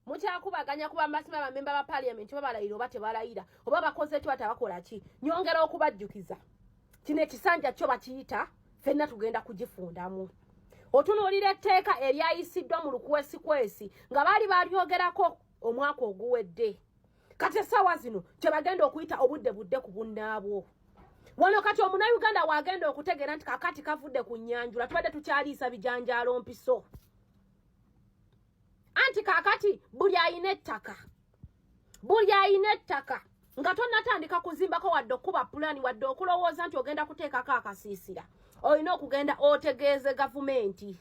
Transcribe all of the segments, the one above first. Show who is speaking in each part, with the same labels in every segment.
Speaker 1: mukyakubaganya kuba masima bamemba ba parliament babalayira oba tebalayira oba bakoze etwa tabakola ki nyongera okubajjukiza kino ekisanja kyo bakiyita fenna tugenda kugifundamu otunuulira etteeka eryayisiddwa mu lukwesikwesi nga baali balyogerako omwaka oguwedde kati essaawa zino kye bagenda okuyita obudde budde ku bunnaabwo wano kati omunnayuganda wagenda okutegeera nti kakati kavudde ku nnyanjula tubadde tukyaliisa bijanjaalo mpiso anti kakati buli ayina ettaka nga tonnatandika kuzimbako wadde okuba pulaani wadde okulowooza nti ogenda kuteekako akasiisira olina okugenda otegeeze gavumenti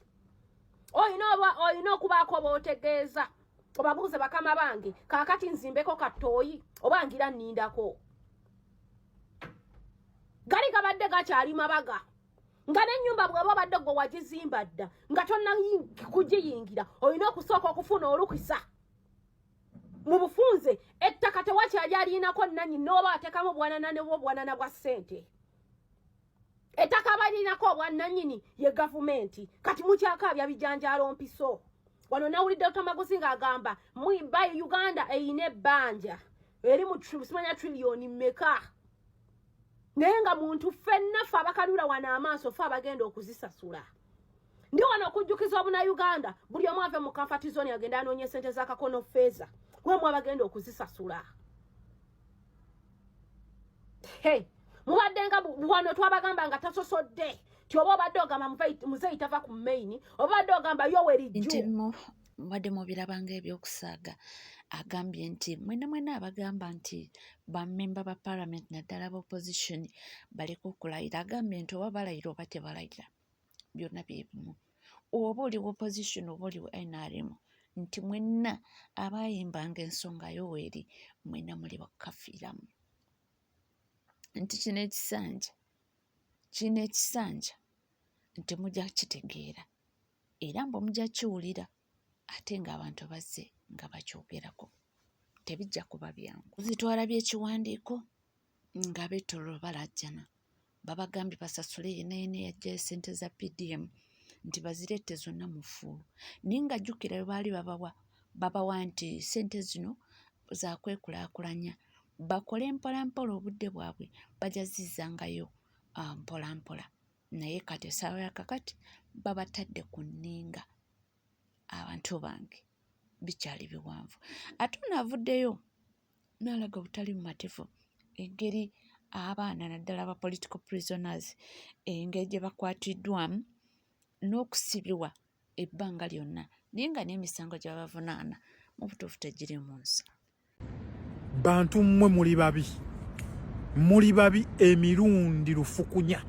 Speaker 1: olina okubaako bootegeeza obabuuze bakama bange kakati nzimbeko katooyi oba ngira nnindako gali gabadde gakyali mabaga nga n'ennyumba bw'oba badde gwe wagizimba dda nga tonna kugiyingira olina okusooka okufuna olukisa mu bufunze ettaka tewakyali alinako nannyini n'oba ateekamu obwanana bwa ssente ettaka abalinako obwannannyini ye gavumenti kati mukyakaabya bijanjaalo mpiso wano nawulidde Tamaguzi ng'agamba mwiba Uganda eyina ebbanja eri mu simanya triliyoni mmeka naye nga muntu ffenna ffe abakalula wano amaaso ffe abagenda okuzisasula ndi wano okujjukiza obunayuganda buli omu ave mu comfort zone agenda anoonye ssente z'akakono feeza wemu abagenda okuzisasula mubadde nga wano twabagamba nga tasosodde ti oba obadde ogamba muzeeyi tava ku maini oba obadde ogamba Yoweri Jju
Speaker 2: mubadde mubirabanga ebyokusaaga agambye nti mwena abagamba nti bammemba ba parliament naddala ba opposition baliko okulayira agambye nti oba balayira oba tebalayira byonna byebimu oba oli opposition oba oli NRM nti mwenna abayimbanga ensonga Yoweri mwenna muli bakafiiramu nti kino ekisanja nti mujja kitegeera era mbu mujja kiwulira ate ng'abantu bazze nga bakyogerako tebijja kuba byangu zitwala by'ekiwandiiko nga betololo balajjana babagambye basasule yenayina yajja ssente za PDM nti bazirette zonna mu ffuulu naye nga jjukira bwe baali babawa nti ssente zino zakwekulaakulanya bakole mpolampola obudde bwabwe bajazizangayo mpolampola naye kati essaawa yakakati babatadde ku nninga abantu bange bikyali biwanvu ate onaavuddeyo n'alaga obutali mu matefu engeri abaana naddala ba political prisoners engeri gye bakwatiddwamu n'okusibibwa ebbanga lyonna naye nga n'emisango gye babavunaana mu butuufu tegiri mu nsi
Speaker 3: bantu mmwe muli babi emirundi lufukunya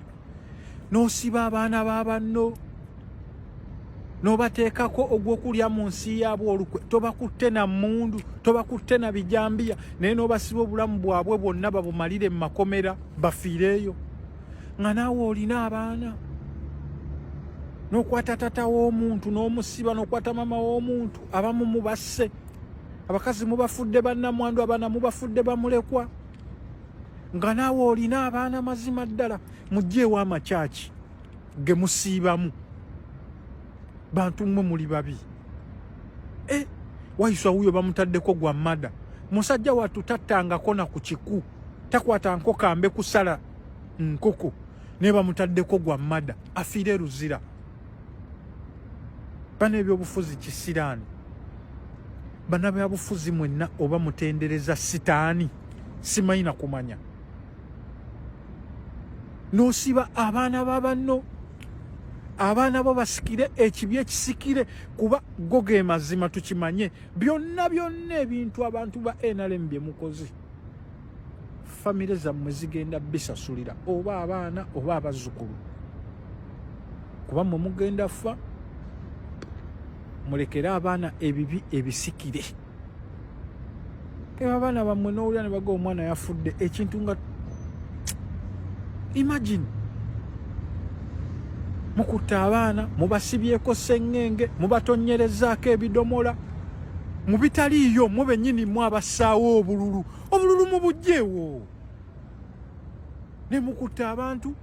Speaker 3: n'osiba abaana b'abanno n'obateekako ogw'okulya mu nsi yaabwe olukwe tobakutte na mmundu tobakutte na bijambiya naye n'obasiba obulamu bwabwe bwonna babumalire mu makomera bafiireeyo nga naawe olina abaana n'okwata tata w'omuntu n'omusiba n'okwata mama w'omuntu abamu mubasse abakazi mubafudde bannamwandu abaana mubafudde bamulekwa nga naawe olina abaana mazima ddala mugyeewo amakyaki ge musiibamu bantu mmwe muli babi wayiswa wuyo bamutaddeko gwa mmada musajja wattu tattangako na ku kiku takwata nkoka mbe kusala nkoko naye bamutaddeko gwa mmada afiire ruzira bana ebyobufuzi kisiraani bana byabufuzi mwenna oba mutendereza sitaani simanyi na kumanya n'osiba abaana b'abanno abaana bo basikire ekibi ekisikire kuba go ge mazima tukimanye byonna ebintu abantu ba NRM bye mukoze famire zammwe zigenda bisasulira oba abaana oba abazzukulu kuba mmwe mugenda fa mulekere abaana ebibi ebisikire abaana bammwe n'owulira ne baga omwana yafudde ekintu nga imagine mukutte abaana mubasibyeko sengenge mubatonyerezaako ebidomola mubitaliiyo mwe bennyini mu abassaawo obululu mubugjeewo ne mukutte abantu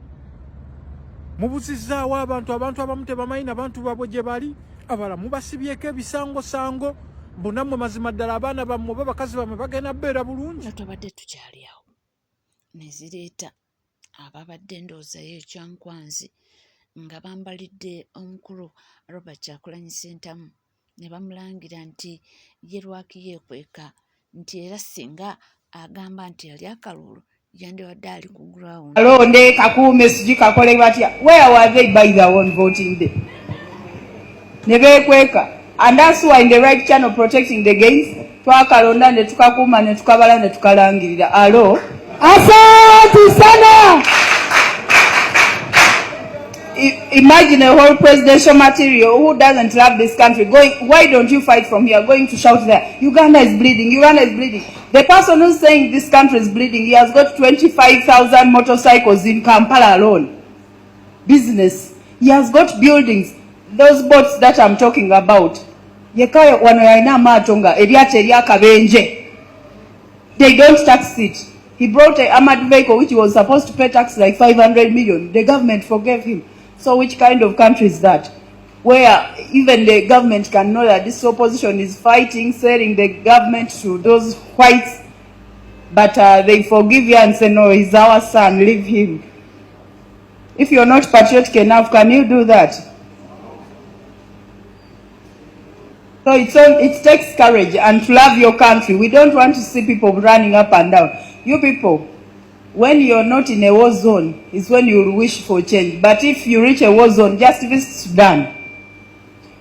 Speaker 3: mubuzizaawo abantu abamu tebamanyi n'abantu babwe gye bali abala mubasibyeko ebisangosango bunammwe mazima ddala abaana bammwe oba bakazi bammwe bagenda beera bulungi.
Speaker 2: nga tubadde tukyali awo ne zireeta ababadde ndowoozayo ekyankwanzi nga bambalidde omukulu Robert Kyagulanyi Ssentamu ne bamulangira nti ye lwaki yeekweka nti era singa agamba nti yali akalulu yandibadde ali ku ground.
Speaker 4: Alonde kakuume sijui kakole batya. Where were they by their own voting day? Ne beekweka. And that's why in the right channel protecting the gains, twakalonda ne tukakuuma ne tukabala ne tukalangirira. Alo. Asante sana. Imagine a whole presidential material who doesn't love this country going, why don't you fight from here, going to shout there, Uganda is bleeding, Uganda is bleeding. The person who's saying this country is bleeding, he has got 25,000 motorcycles in Kampala alone. Business. He has got buildings. Those boats that I'm talking about. Yekayo wano yaina matonga, eriate eriakabenje. They don't tax it. He brought an armored vehicle which he was supposed to pay tax like 500 million. The government forgave him. So which kind of country is that? Where even the government can know that this opposition is fighting, selling the government to those whites, but they forgive you and say, no, he's our son, leave him. If you're not patriotic enough, can you do that? So it takes courage and to love your country. We don't want to see people running up and down. You people, when you're not in a war zone, is when you'll wish for change. But if you reach a war zone, just visit Sudan,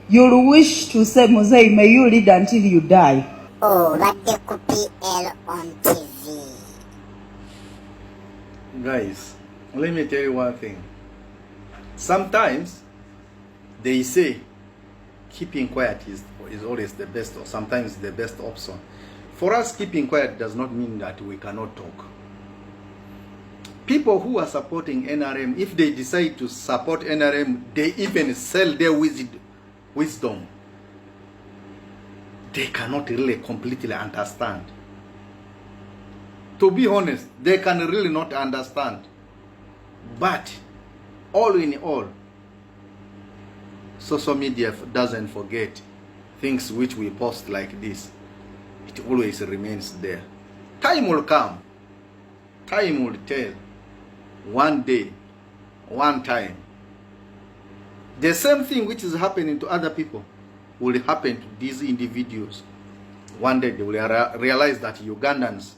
Speaker 4: you'll wish to say, Mosei, may you lead until you die.
Speaker 5: Oh, Radeku PL on TV.
Speaker 6: Guys, let me tell you one thing. Sometimes they say keeping quiet is always the best, or sometimes the best option. For us, keeping quiet does not mean that we cannot talk. People who are supporting NRM, if they decide to support NRM, they even sell their wisdom. They cannot really completely understand. To be honest, they can really not understand. But all in all, social media doesn't forget things which we post like this. It always remains there. Time will come. Time will tell. One day, one time. The same thing which is happening to other people will happen to these individuals. One day they will realize that Ugandans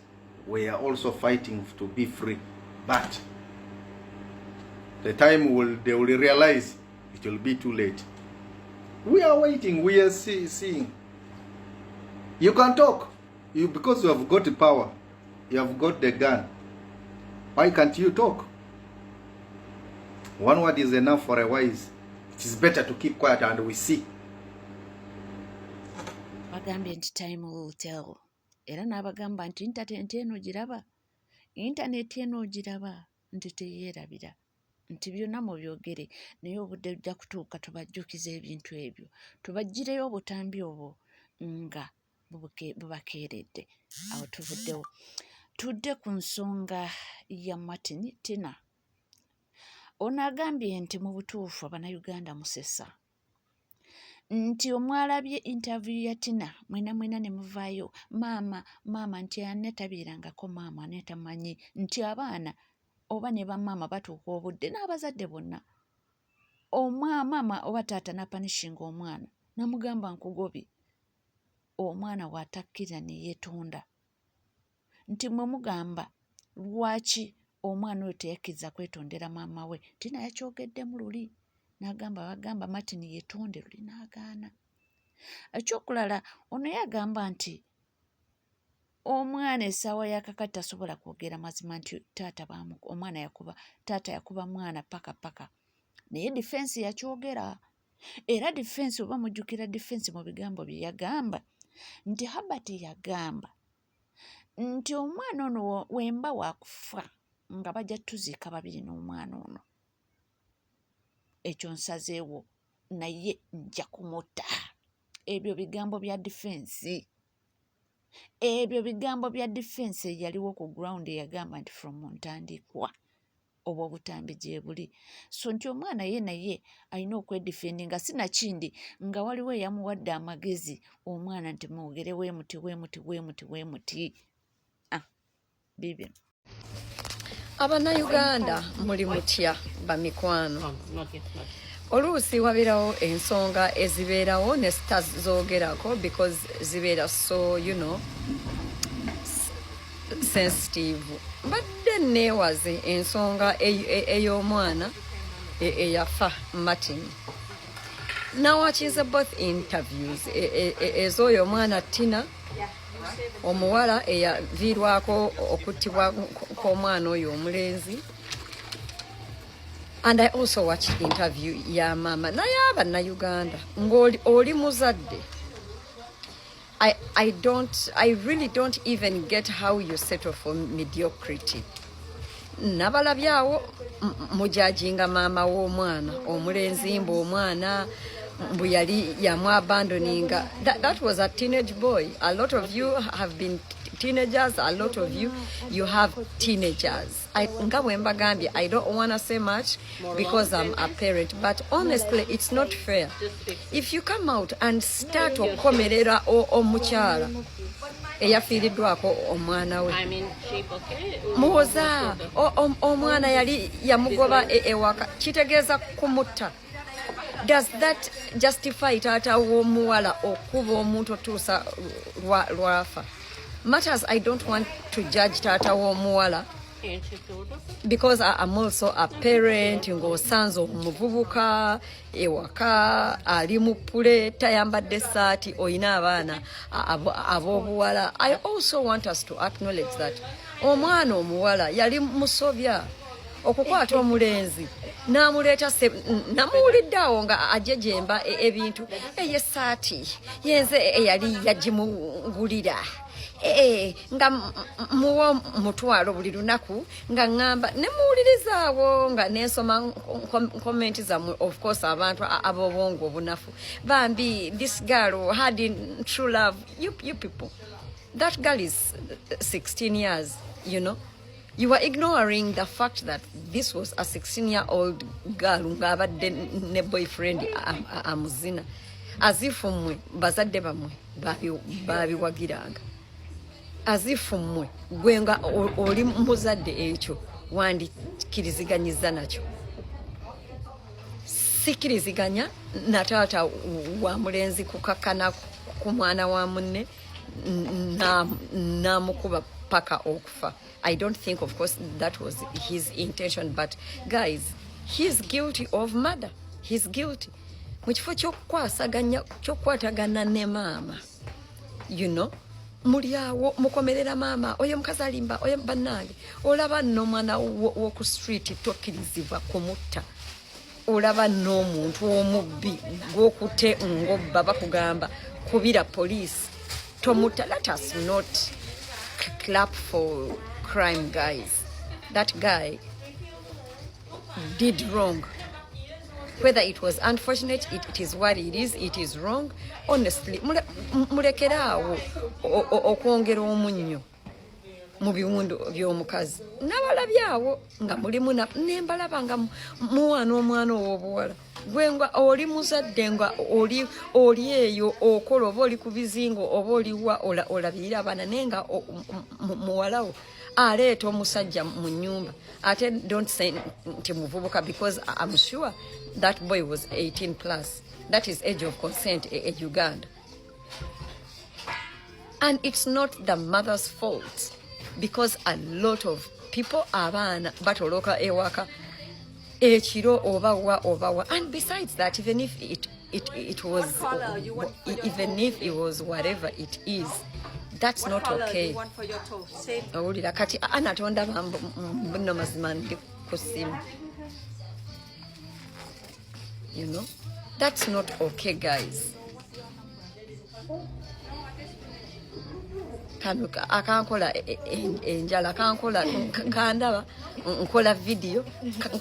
Speaker 6: were also fighting to be free. But the time they will realize it will be too late. We are waiting. We are seeing. You can talk. Because you have got the power. You have got the gun. Why can't you talk? One word is enough for a wise. It is better to keep quiet and we see.
Speaker 2: Bagambye nti time will tell. Era n'abagamba nti internet eno giraba. Internet eno giraba nti teyeerabira. Nti byonna mu byogere naye obudde bujja kutuuka tubajjukiza ebintu ebyo. Tubaggireyo obutambi obwo nga bubakeeredde. Awo tuvuddewo. Tudde ku nsonga ya Martin Tina. Ono agambye nti mu butuufu Abannayuganda musesa. Nti omwalabye interview ya Tina mwena ne muvaayo maama nti anetabeerangako maama anetamanyi nti abaana oba ne bamaama batuuka obudde n'abazadde bonna. Maama oba taata napanishinga omwana namugamba nkugobye. Omwana watakkira ne yeetonda. Nti mwe mugamba lwaki omwana oyo teyakkiriza kwetondera maama we. Tina yakyogeddemu luli. Bagamba Martin yeetonde luli n'agaana. Ekyokulala ono yagamba nti omwana essaawa yakakati tasobola kwogera mazima nti taata yakuba mwana paka. Naye defense yakyogera. Era defense oba mujjukira defense mu bigambo bye yagamba nti Herbert yagamba nti omwana ono wemba wakufa nga bajja tuziika babiri n'omwana ono. Ekyo nsazeewo naye nja kumutta. Ebyo bigambo bya defense. Ebyo bigambo bya defense yaliwo ku ground eyagamba nti from ntandikwa. obwo obutambi gye buli. So nti omwana ye naye alina okwedifendinga sinakindi nga waliwo eyamuwadde amagezi omwana nti mwogere weemuti weemuti weemuti weemuti. Bibyo.
Speaker 7: Abannayuganda muli mutya bamikwano? Oluusi wabeerawo ensonga ezibeerawo ne sitazoogerako because zibeera so sensitive. Badde neewaze ensonga ey'omwana eyafa Martin. Nawakize both interviews ez'oyo omwana Tina omuwala eyaviirwako okuttibwa kw'omwana oyo omulenzi, and I also watched interview ya mama naye abannayuganda ng'oli muzadde. I really don't even get how you settle for mediocrity. Nabalabyawo mujajinga mama w'omwana omulenzi omwana mbu yali yamwabandoninga. That was a teenage boy. A lot of you have been teenagers. A lot of you have teenagers. I don't want to say much because I'm a parent, but honestly, it's not fair. If you come out and start okomerera omukyala eyafiiriddwako omwana we muwoza omwana yali yamugoba ewaka kitegeeza kumutta. Does that justify taata w'omuwala okuba omuntu otuusa lwafa? Matters I don't want to judge taata w'omuwala because I'm also a parent. Ng'osanze omuvubuka ewaka ali mu pule tayambadde saati oyina abaana ab'obuwala. I also want us to acknowledge that omwana omuwala yali musobya okukwata omulenzi n'amuleeta namuwulidde awo nga ajejemba ebintu eyesaati yenze eyali yagimugulira nga muwa mutwalo buli lunaku nga ngamba nemuwulirizaawo nga nensoma komenti zammwe. Of course abantu ab'obwongo obunafu bambi this girl had in true love. You people, that girl is 16 years, You are ignoring the fact that this was a 16-year-old girl ng'abadde ne boyfriend amuzina. As if mmwe bazadde bammwe babiwagiranga. As if mmwe gwe nga oli muzadde ekyo wandikiriziganyiza nakyo. Sikiriziganya na taata wa mulenzi kukakkana ku mwana wa munne namukuba paka okufa. I don't think, of course, that was his intention, but guys, he's guilty of murder. He's guilty. Mukifo ky'okukwatagana ne maama, muli awo mukomerera maama oyo mukazi alimba oyo bannange olaba n'omwana w'oku street tokkirizibwa kumutta. Olaba n'omuntu omubbi gw'okutte ng'obba bakugamba kubira police tomutta. Let us not clap for crime, guys. That guy did wrong. Whether it was unfortunate, it is what it is wrong. Honestly, mulekeraawo okwongera omunnyo mu biwundu by'omukazi. Nabalabyawo nga mulimu nembalaba nga muwana omwana ow'obuwala. Gwe nga oli muzadde nga oli eyo okola oba oli ku bizingo oba oliwa olabirira abaana naye nga muwalawo aleeta omusajja mu nnyumba. Ate don't say nti muvubuka because I'm sure that boy was 18 plus. That is age of consent in Uganda. And it's not the mother's fault because a lot of people abaana batoloka ewaka ekiro obawa. And besides that, even if it was whatever it is, that's not okay. Owulira kati anatonda bambuno mazima ndi ku simu. That's not okay, guys. Kano akankola enjala kankola kandaba nkola video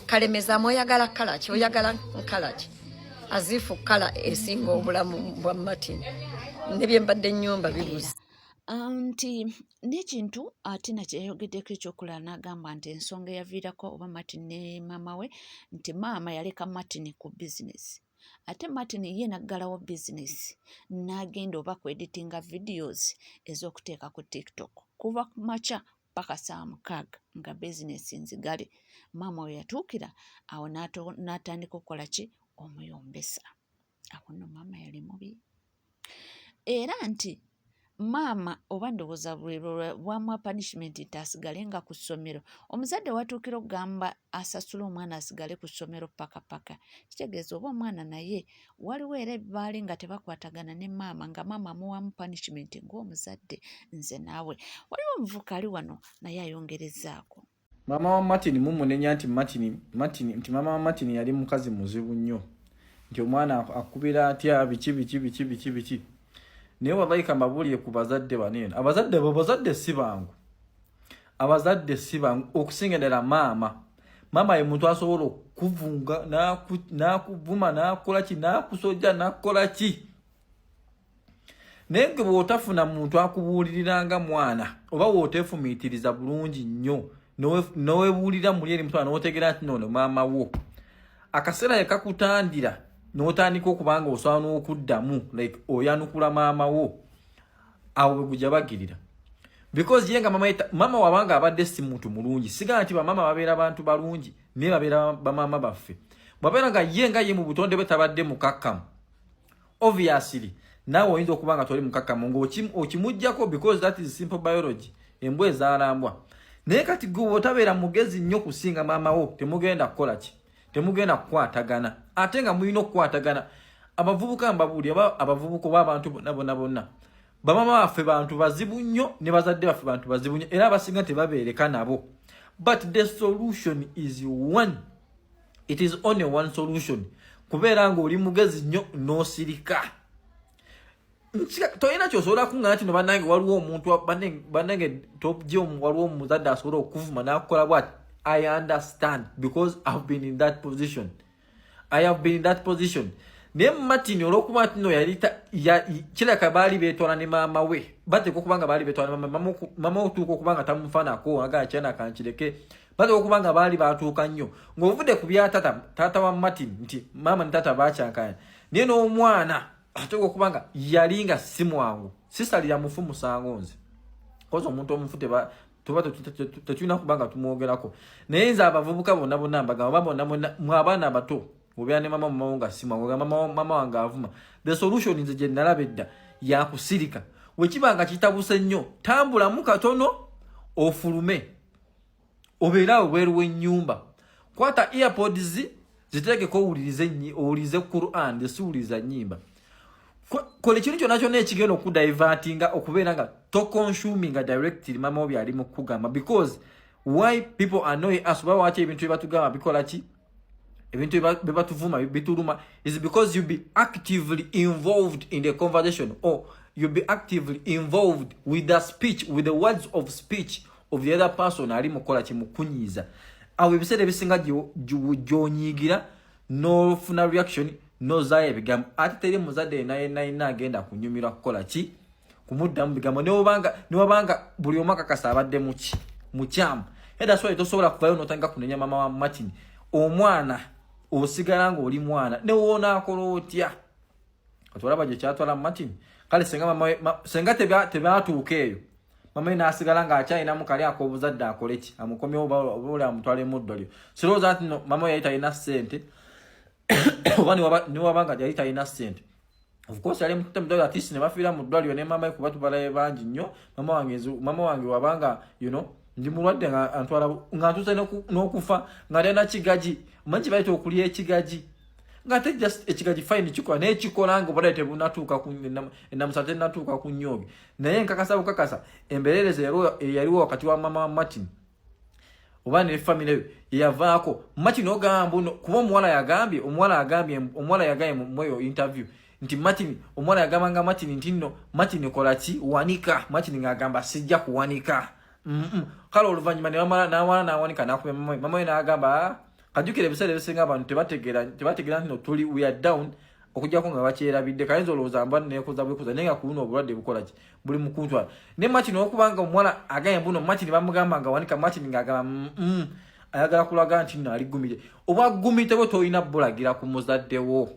Speaker 7: kalemeza moyagala kalachi oyagala kalachi azifu kala esinga obulamu bwa Martin nebye mbadde nyumba bibuzi.
Speaker 2: nti n'ekintu ate nakyeyogeddeko ekyokulala n'agamba nti ensonga eyaviirako oba Martin ne maama we nti maama yaleka Martin ku bizinesi ate Martin ye naggalawo bizinesi n'agenda oba ku editinga videos ez'okuteeka ku TikTok kuva ku makya paka saa 6 nga bizinesi nzigale. Maama we yatuukira awo n'atandika okukola ki omuyombesa. Awo nno maama yali mubi era nti maama oba ndowooza bwamuwa punishment nti asigale nga ku ssomero. Omuzadde watuukira okugamba asasula omwana asigale ku ssomero paka kitegeeza oba omwana naye waliwo era baali nga tebakwatagana ne maama nga maama amuwamu punishment ng'omuzadde. Nze naawe waliwo omuvuka ali wano naye ayongerezaako.
Speaker 8: Mama wa Martin mumunenya nti mama wa Martin yali mukazi muzibu nnyo nti omwana akubira atya biki naye wabayika mbabuulire ku bazadde baneeno. Abazadde si bangu okusinga ddala maama ye muntu asobola okuvunga n'akuvuma n'akola ki n'akusojja n'akola ki. Naye gwe bw'otafuna muntu akubuuliriranga mwana oba bw'oteefumiitiriza bulungi nnyo n'owebuulira muli eri mutwana n'otegeera nti noono maama wo akaseera ye kakutandira n'otandika okubanga osobola n'okuddamu like oyanukula maama wo awo bwe gujja bagirira because ye nga maama wabanga abadde si muntu mulungi sigala nti bamaama babeera bantu balungi naye babeera bamaama baffe bwabeera nga ye mu butonde bwe tabadde mukakkamu obviously naawe oyinza okuba nga toli mukakkamu ng'okimuggyako because that is simple biology embwa ezaalambwa. Naye kati gwe otabeera mugezi nnyo kusinga maama wo temugenda kukola ki temugenda kukwatagana ate nga mulina okukwatagana. Abavubuka mbabuuli abavubuka oba abantu bonna bamaama baffe bantu bazibu nnyo ne bazadde baffe bantu bazibu nnyo era abasinga tebabeereka nabo. But the solution is one. It is only one solution. Kubeera ng'oli mugezi nnyo n'osirika. Toyina kyosobola kuŋŋaana kino bannange waliwo omuntu bannange togyeomu waliwo omuzadde asobola okuvuma n'akukola bwati. I understand because I've been in that position. Naye Martin olw'okuba nti no yali kiraka baali beetwala ne maama we bateeka okuba nga baali beetwala ne maama otuuka okuba nga tamufaanako agaa kyana kankireke bateeka okuba nga baali baatuuka nnyo ng'ovudde ku bya taata wa Martin nti maama ne taata baakyankanya naye n'omwana ateeka okuba nga yali nga si mwangu sisalira mufu musango nze koza omuntu omufu tuba tetulina kuba nga tumwogerako. Naye nze abavubuka bonna mbagamba bonna mwe abaana abato obeera ne maama mumawo nga si mwangu maama wange avuma. The solution nze gye nalaba edda yakusirika. Wekiba nga kitabuse nnyo tambulamu katono ofulume obeera obweru w'ennyumba kwata earpods ziteekeko owulirize Quran esiwuliriza nnyimba. Kola ekintu kyonna ekigenda okudivertinga okubeera nga toconsuminga directly maama wo byali mu kugamba because why people annoy us oba lwaki ebintu bye batugamba bikola ki ebintu bye batuvuma bituluma is because you be actively involved in the conversation or you be actively involved with the speech with the words of speech of the other person ali mukola ki mukunyiza. Awo ebiseera ebisinga gy'onyiigira n'ofuna reaction nozaaya ebigambo ate teri muzadde naye agenda kunyumirwa kukola ki kumuddamu bigambo newabanga buli omu akakasa abadde mukyamu. Era swali tosobola kuvayo n'otandika kunenya maama wa Martin omwana osigala ng'oli mwana newoona akola otya otwalaba gye kyatwala Martin. Kale senga tebyatuuka eyo maama n'asigala ng'akyalinamu kali ak'obuzadde akole ki amukomyewo oba amutwale mu ddwaliro. Sirowooza nti maama yali talina ssente oba niwabanga yali talina ssente. Of course yali mutemu at least ne bafiira mu ddwaliro ne maama kuba tubalaye bangi nnyo. Maama wange wabanga ndi mulwadde nga ntuuse n'okufa nga tena kigaji manyi kibaita okulya ekigaji ng'ate just ekigaji fine kikola naye kikola nga obadde tebunatuuka ennamusa tennatuuka ku nnyoge. Naye nkakasa bukakasa embeerereza eyaliwo wakati wa maama wa Martin oba ne family eyo yavaako Martin ogamba kuba omuwala yagambye mu interview nti Martin omuwala yagambanga Martin nti nno Martin kola ki wanika Martin ng'agamba sijja kuwanika. Kale oluvannyuma n'awanika n'akubya mama we n'agamba kajjukira ebiseera ebisinga abantu tebategeera nti no tuli we are down okujjako nga bakyerabidde kayinza olowooza mba nekoza bwekuza naye nga kuno obulwadde bukola ki buli mukuntwala ne Martin okubanga omuwala agaye mbuno Martin bamugamba nga wanika Martin ng'agamba ayagala kulaga nti nno aligumite obwagumite bwe toyina bulagira ku muzaddewo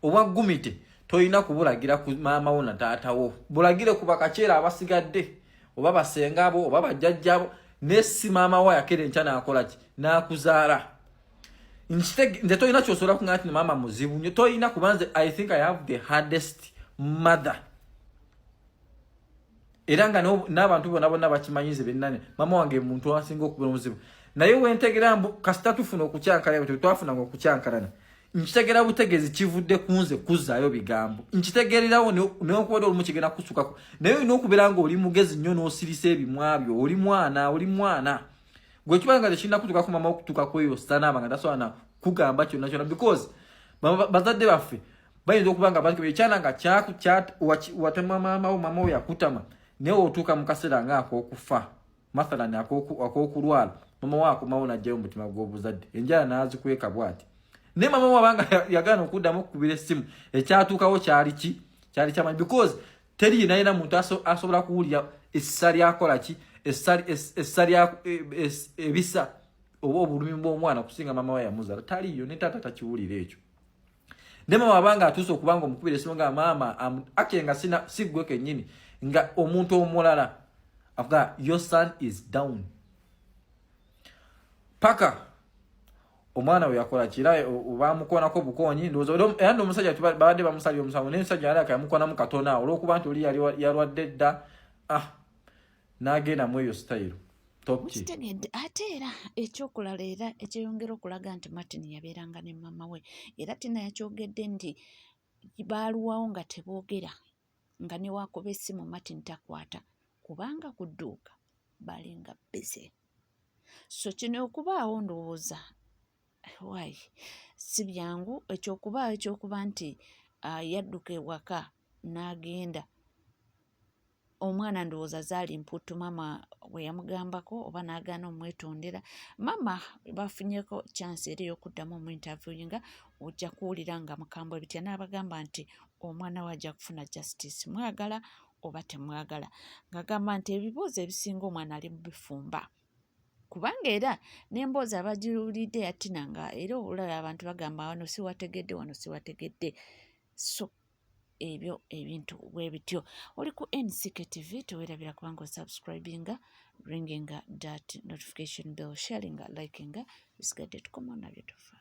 Speaker 8: obwagumite toyina kubulagira ku maama wo na taatawo bulagire ku bakakyera abasigadde oba basengabo oba bajjajjabo nesi maama wa yakere nchana akola ki nakuzaala nze toyina kyosobola kuŋŋamba nti maama muzibu nnyo toyina kubanze I think I have the hardest mother era nga n'abantu bonna bakimanyize bennane maama wange muntu asinga okubeera omuzibu naye wentegera mbu kasita tufuna okukyankalana twafunanga okukyankalana nkitegera butegeezi kivudde kunze kuzzaayo bigambo nkitegererawo neokubadde olumu kigenda kusukako naye olina okubeera nga oli mugezi nnyo n'osirisa ebimwa byo oli mwana gwe kibanga tekirina kutuukako mama okutuukako eyo sanaaba nga tasobola kugamba kyonna kyonna because bazadde baffe bayinza okuba nga ekyana nga watema maamawo mama we yakutama naye otuuka mu kaseera ng'ak'okufa mathalan ak'okulwala mama we akomawo n'ajjayo mu mutima gw'obuzadde enjala n'azikweka bw'ati ne mama wabanga yagana okuddamu okukubira essimu ekyatuukawo kyali kyamanyi because teri nayina muntu asobola kuwulira essa lyakola ki essa ebisa oba obulumi bw'omwana kusinga mama we yamuzaala taliyo ne taata takiwulira ekyo ne mama wabanga atuuse okubanga omukubira essimu nga maama ake nga si ggwe kennyini nga omuntu omulala avuga your son is down paka omwana we yakola kira bamukonako bukonyi ndowooza era ndi omusajja babadde bamusalira omusango naye omusajja yali akayamukonamu katono awo olw'okuba nti oli yalwadde dda n'agenda mu eyo sitayiro
Speaker 2: kitegedde ate era ekyokulala era ekyeyongera okulaga nti Martin yabeeranga ne mama we era tina yakyogedde nti baaluwawo nga teboogera nga ne waakuba essimu Martin takwata kubanga ku dduuka balinga bese so kino okubaawo ndowooza wayi si byangu ekyokubaawo ekyokuba nti yadduka ewaka n'agenda omwana ndowooza zaali mputu mama we yamugambako oba n'agaana omwetondera mama bafunyeko chance eri ey'okuddamu omuinterviewinga ojja kuwulira nga mukambwe bitya n'abagamba nti omwana we ajja kufuna justice mwagala oba temwagala ng'agamba nti ebibuuzo ebisinga omwana ali mu bifumba kubanga era n'emboozi abagiwulidde yatinanga era olulala abantu bagamba wano siwategedde so ebyo ebintu bwe bityo oli ku NCK TV teweerabira kubanga osubscribinga ringinga that notification bell sharinga likinga bisigadde tukomawo nabyo tufa